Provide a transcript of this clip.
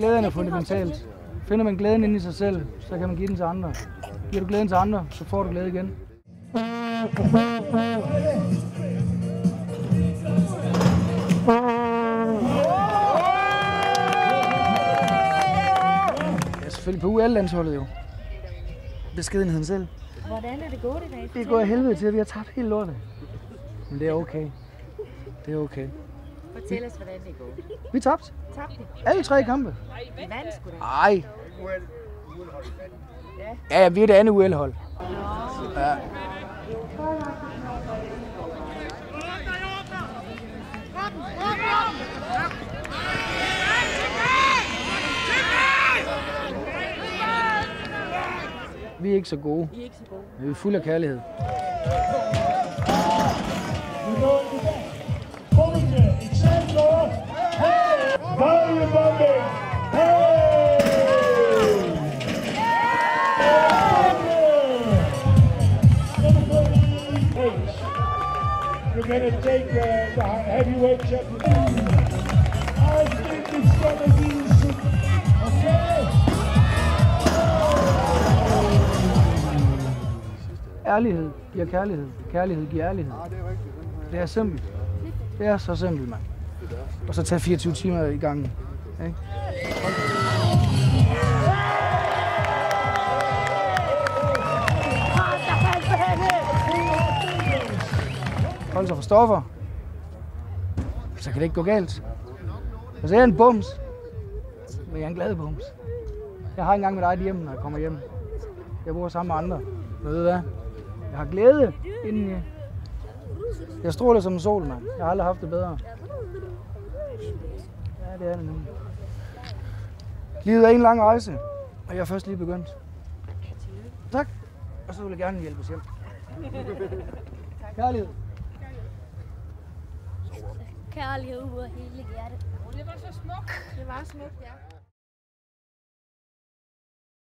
Glæden er fundamentalt. Finder man glæden inde i sig selv, så kan man give den til andre. Giver du glæden til andre, så får du glæde igen. Jeg er selvfølgelig på UL-landsholdet jo. Beskedenheden selv. Hvordan er det gået i dag? Det går af helvede til, at vi har tabt helt lortet. Men det er okay. Det er okay. Fortæl os, hvordan det går. Vi tabte. Tabte vi? Alle 3 kampe. Vi vandt sgu da. Ej. Ja, vi er det andet UL-hold. Ja. Vi er ikke så gode. I er ikke så gode. Vi er fulde af kærlighed. You're going to take the heavyweight championship. I think it's going to be okay. Ærlighed giver kærlighed. Kærlighed giver ærlighed. Det er simpelt. Det er så simpelt, mand. Og så tage 24 timer i gangen. Ikke? Hold sig for stoffer. Så kan det ikke gå galt. Og så er jeg en bums. Men jeg er en glad bums. Jeg har engang mit eget hjem, når jeg kommer hjem. Jeg bor sammen med andre. Men ved du hvad? Jeg har glæde indeni. Jeg stråler som en sol, mand. Jeg har aldrig haft det bedre. Ja, det er det nu. Livet er en lang rejse, og jeg er først lige begyndt. Tak. Og så vil jeg gerne hjælpes hjem. Kærlighed. Kærlighed ud af hele hjertet. Det var så smukt. Det var smukt, ja.